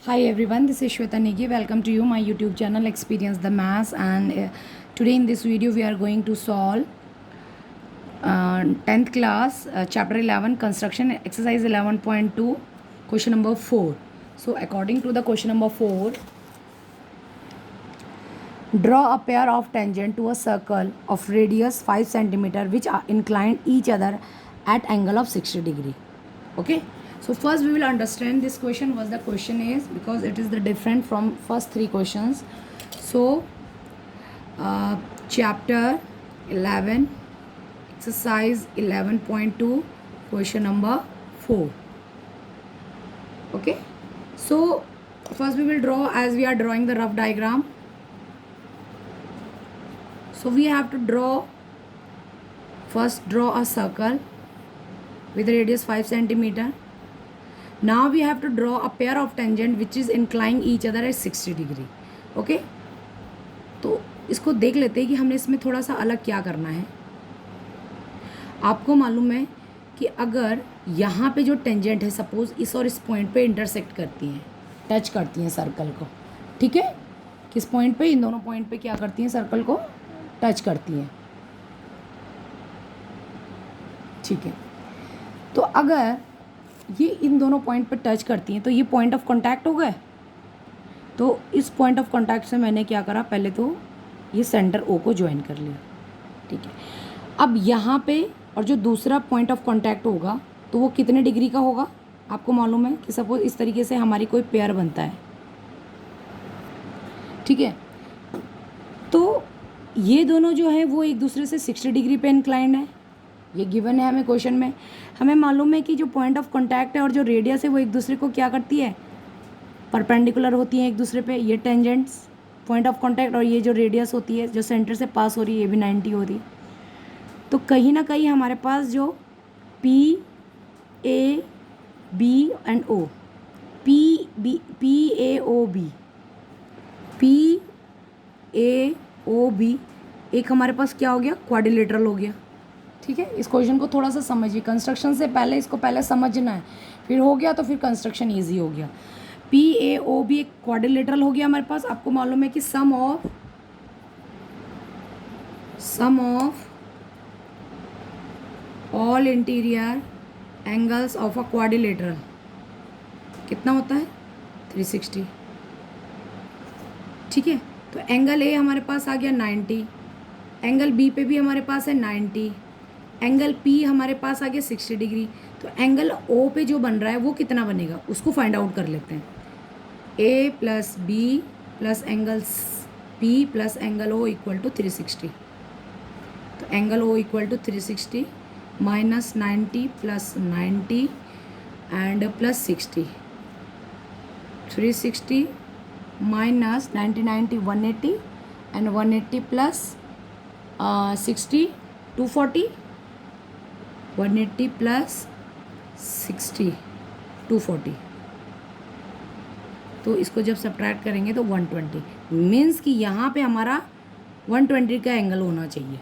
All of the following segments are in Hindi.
Hi everyone, this is Shweta Negi. Welcome to you my YouTube channel Experience the Maths, and today in this video we are going to solve 10th class chapter 11 construction exercise 11.2 question number 4. So according to the question number 4, draw a pair of tangent to a circle of radius 5 centimeter which are inclined each other at angle of 60 degree. Okay, so first we will understand this question. What the question is, because it is the different from first three questions. So chapter 11 exercise 11.2 question number 4. Okay, so first we will draw, as we are drawing the rough diagram. So we have to draw a circle with a radius 5 centimeter. Now we have to draw a pair of tangent which is inclining each other at 60 degree. Okay, तो इसको देख लेते हैं कि हमने इसमें थोड़ा सा अलग क्या करना है. आपको मालूम है कि अगर यहाँ पे जो टेंजेंट है, सपोज इस और इस पॉइंट पे इंटरसेक्ट करती हैं, टच करती हैं सर्कल को. ठीक है, किस पॉइंट पे? इन दोनों पॉइंट पे क्या करती हैं? सर्कल को टच करती हैं. ठीक है, तो अगर ये इन दोनों पॉइंट पे टच करती हैं तो ये पॉइंट ऑफ कांटेक्ट हो गए. तो इस पॉइंट ऑफ कांटेक्ट से मैंने क्या करा, पहले तो ये सेंटर ओ को ज्वाइन कर लिया. ठीक है, अब यहाँ पे और जो दूसरा पॉइंट ऑफ कांटेक्ट होगा तो वो कितने डिग्री का होगा? आपको मालूम है कि सपोज इस तरीके से हमारी कोई पेयर बनता है. ठीक है, तो ये दोनों जो है वो एक दूसरे से 60 डिग्री पे इंक्लाइंड है. ये गिवन है हमें क्वेश्चन में. हमें मालूम है कि जो पॉइंट ऑफ कांटेक्ट है और जो रेडियस है वो एक दूसरे को क्या करती है? परपेंडिकुलर होती हैं एक दूसरे पे. ये टेंजेंट्स पॉइंट ऑफ कांटेक्ट, और ये जो रेडियस होती है जो सेंटर से पास हो रही है, ये भी 90 हो रही है. तो कहीं ना कहीं हमारे पास जो P A B and O, P A O B एक हमारे पास क्या हो गया? क्वाड्रिलेटरल हो गया. ठीक है, इस क्वेश्चन को थोड़ा सा समझिए. कंस्ट्रक्शन से पहले इसको पहले समझना है, फिर हो गया तो फिर कंस्ट्रक्शन ईजी हो गया. पी ए ओ बी एक क्वाड्रिलेटरल हो गया हमारे पास. आपको मालूम है कि sum of all interior angles of a quadrilateral कितना होता है? 360. ठीक है, तो एंगल ए हमारे पास आ गया 90, एंगल बी पे भी हमारे पास है 90, एंगल पी हमारे पास आ गया 60 डिग्री. तो एंगल ओ पे जो बन रहा है वो कितना बनेगा, उसको फाइंड आउट कर लेते हैं. A plus B plus angle P plus angle O equal to 360. तो angle O equal to 360 minus 90 plus 90 and plus 60. 360 minus 90 90 180 and 180 plus 60 240. 180 plus 60 240. तो इसको जब सब्ट्रैक्ट करेंगे तो 120. मीन्स कि यहाँ पे हमारा 120 का एंगल होना चाहिए.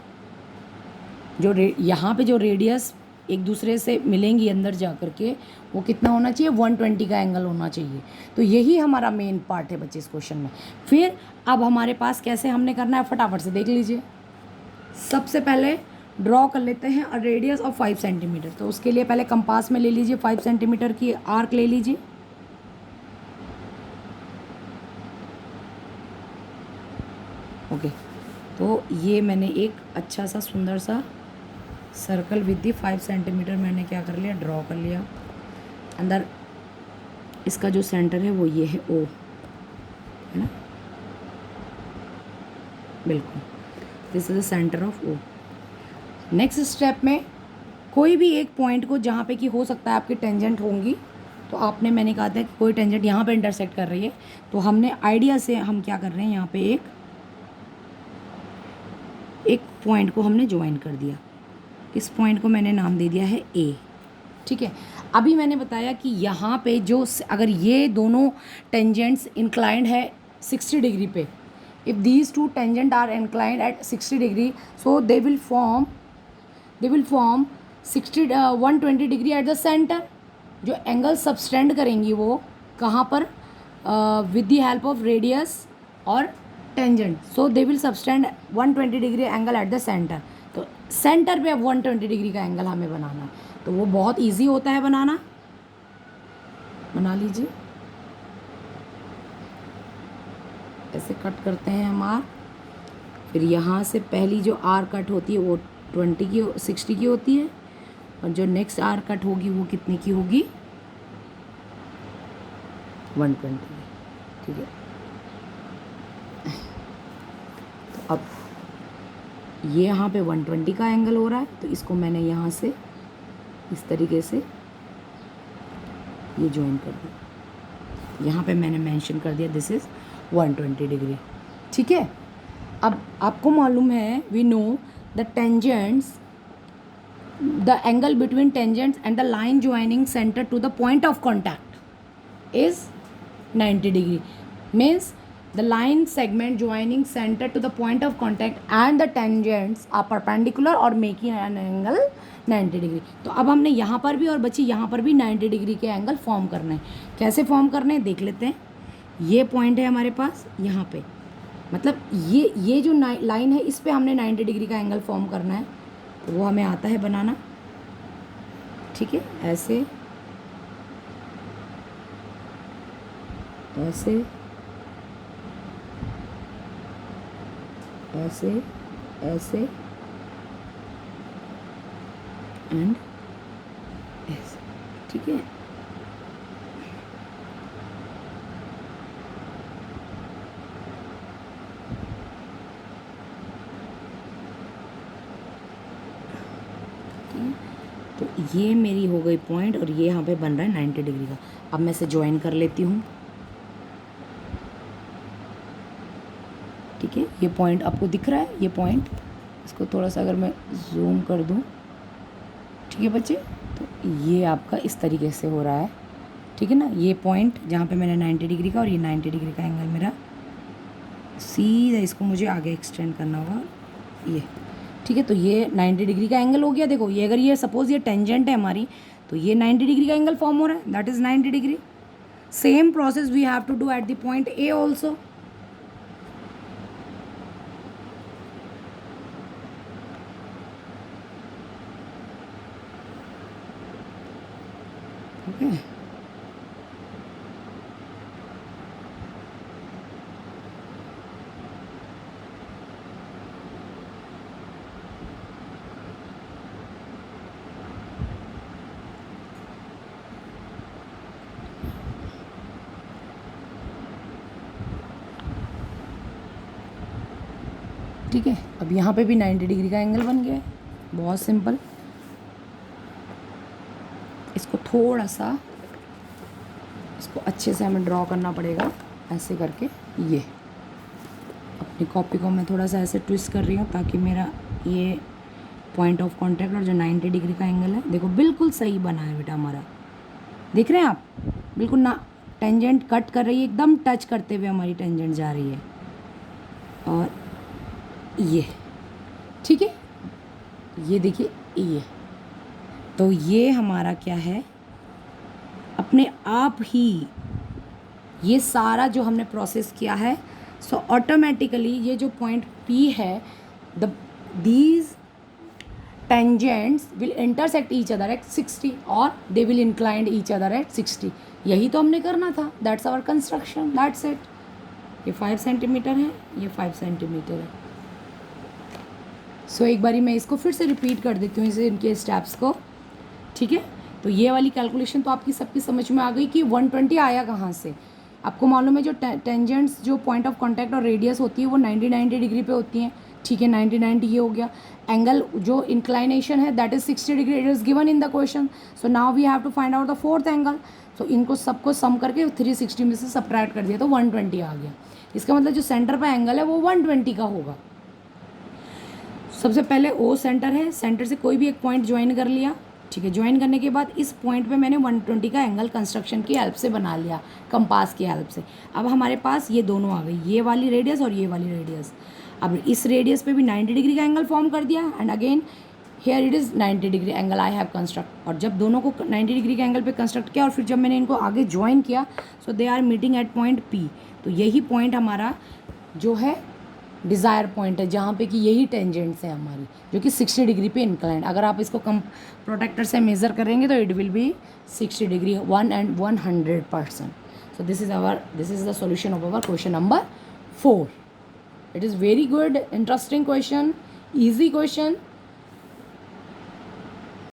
जो यहाँ पे जो रेडियस एक दूसरे से मिलेंगी अंदर जा कर के, वो कितना होना चाहिए? 120 का एंगल होना चाहिए. तो यही हमारा मेन पार्ट है बच्चे इस क्वेश्चन में. फिर अब हमारे पास कैसे हमने करना है, फटाफट से देख लीजिए. सबसे पहले ड्रॉ कर लेते हैं और रेडियस ऑफ 5 सेंटीमीटर. तो उसके लिए पहले कंपास में ले लीजिए 5 सेंटीमीटर की आर्क ले लीजिए. ओके, तो ये मैंने एक अच्छा सा सुंदर सा सर्कल विद दी 5 सेंटीमीटर मैंने क्या कर लिया? ड्रॉ कर लिया. अंदर इसका जो सेंटर है वो ये है ओ, है ना? बिल्कुल, this is the centre of O. Next step में कोई भी एक पॉइंट को जहाँ पे कि हो सकता है आपकी टेंजेंट होंगी, तो आपने, मैंने कहा था कि कोई टेंजेंट यहाँ पे इंटरसेक्ट कर रही है, तो हमने आइडिया से हम क्या कर रहे हैं, यहाँ पे एक पॉइंट को हमने ज्वाइन कर दिया. इस पॉइंट को मैंने नाम दे दिया है ए. ठीक है, अभी मैंने बताया कि यहाँ पे जो अगर ये दोनों टेंजेंट्स इंक्लाइंड है 60 डिग्री पे, if these two tangent are inclined at 60 degree, so they will form 120 degree at the centre. जो एंगल सबटेंड करेंगी वो कहाँ पर? With the help of radius और tangent, so they will subtend 120 degree angle at the centre. तो सेंटर पे अब 120 डिग्री का एंगल हमें बनाना है, तो वो बहुत ईजी होता है बनाना। बना लीजिए, ऐसे कट करते हैं हम आर, फिर यहाँ से पहली जो आर कट होती है वो 60 की होती है, और जो नेक्स्ट आर कट होगी वो कितने की होगी, 120 की। ठीक है, तो अब ये यहाँ पे 120 का एंगल हो रहा है, तो इसको मैंने यहाँ से इस तरीके से ये ज्वाइन कर दिया। यहाँ पे मैंने मेंशन कर दिया दिस इज़ 120 डिग्री। ठीक है, अब आपको मालूम है, we know the tangents, the angle between tangents and the line joining centre to the point of contact is 90 degree, means the line segment joining center to the point of contact and the tangents are perpendicular or making an angle 90 degree। तो अब हमने यहाँ पर भी और बच्ची यहाँ पर भी 90 डिग्री के एंगल फॉर्म करना है। कैसे फॉर्म करने हैं देख लेते हैं। ये पॉइंट है हमारे पास यहाँ पे, मतलब ये जो लाइन है इस पे हमने 90 डिग्री का एंगल फॉर्म करना है, तो वो हमें आता है बनाना। ठीक है, ऐसे ऐसे ऐसे ऐसे एंड ऐसे। ठीक है, तो ये मेरी हो गई पॉइंट, और ये यहाँ पे बन रहा है 90 डिग्री का। अब मैं इसे ज्वाइन कर लेती हूँ। ठीक है, ये पॉइंट आपको दिख रहा है, ये पॉइंट, इसको थोड़ा सा अगर मैं जूम कर दूँ, ठीक है बच्चे, तो ये आपका इस तरीके से हो रहा है। ठीक है ना, ये पॉइंट जहाँ पे मैंने 90 डिग्री का और ये 90 डिग्री का एंगल मेरा सीधा, इसको मुझे आगे एक्सटेंड करना होगा ये। ठीक है, तो ये 90 डिग्री का एंगल हो गया। देखो, ये अगर ये सपोज ये टेंजेंट है हमारी, तो ये 90 डिग्री का एंगल फॉर्म हो रहा है, that is 90 degree. Same process we have to do at the point A also. Okay, ठीक है, अब यहाँ पे भी 90 डिग्री का एंगल बन गया है, बहुत सिंपल। इसको थोड़ा सा, इसको अच्छे से हमें ड्रॉ करना पड़ेगा, ऐसे करके। ये अपनी कॉपी को मैं थोड़ा सा ऐसे ट्विस्ट कर रही हूँ ताकि मेरा ये पॉइंट ऑफ कांटेक्ट और जो 90 डिग्री का एंगल है, देखो बिल्कुल सही बना है बेटा हमारा। देख रहे हैं आप, बिल्कुल ना टेंजेंट कट कर रही है, एकदम टच करते हुए हमारी टेंजेंट जा रही है। और ये ठीक है, ये देखिए ये, तो ये हमारा क्या है, अपने आप ही ये सारा जो हमने प्रोसेस किया है, सो ऑटोमेटिकली ये जो पॉइंट P है, these tangents will intersect each other at 60 और they will inclined each other at 60। यही तो हमने करना था, that's our construction, that's it. ये 5 सेंटीमीटर है, ये 5 सेंटीमीटर है। सो एक बारी मैं इसको फिर से रिपीट कर देती हूँ, इनके स्टेप्स को। ठीक है, तो ये वाली कैलकुलेशन तो आपकी सबकी समझ में आ गई कि 120 आया कहाँ से। आपको मालूम है जो टेंजेंट्स जो पॉइंट ऑफ कांटेक्ट और रेडियस होती है वो 90 डिग्री पे होती हैं। ठीक है, 90 ये हो गया। एंगल जो इंक्लाइनेशन है that is 60 degree, it is given in the question. So now we have to find out the fourth angle. So इनको सबको सम करके 360 में से सब्ट्रैक्ट कर दिया तो 120 आ गया। इसका मतलब जो सेंटर पर एंगल है वो 120 का होगा। सबसे पहले O सेंटर है, सेंटर से कोई भी एक पॉइंट ज्वाइन कर लिया। ठीक है, ज्वाइन करने के बाद इस पॉइंट पे मैंने 120 का एंगल कंस्ट्रक्शन की हेल्प से बना लिया, कंपास की हेल्प से। अब हमारे पास ये दोनों आ गई, ये वाली रेडियस और ये वाली रेडियस। अब इस रेडियस पे भी 90 डिग्री का एंगल फॉर्म कर दिया, and again here it is 90 degree angle I have construct. और जब दोनों को 90 डिग्री के एंगल पे कंस्ट्रक्ट किया और फिर जब मैंने इनको आगे ज्वाइन किया, so they are meeting at point P। तो यही पॉइंट हमारा जो है डिज़ायर पॉइंट है, जहाँ पे कि यही टेंजेंट्स है हमारी, जो कि 60 डिग्री पे इंक्लाइंड। अगर आप इसको कम प्रोटेक्टर से मेज़र करेंगे तो it will be 60 degree 100%। So this is the solution of our question number 4। It is very good, interesting question, easy question.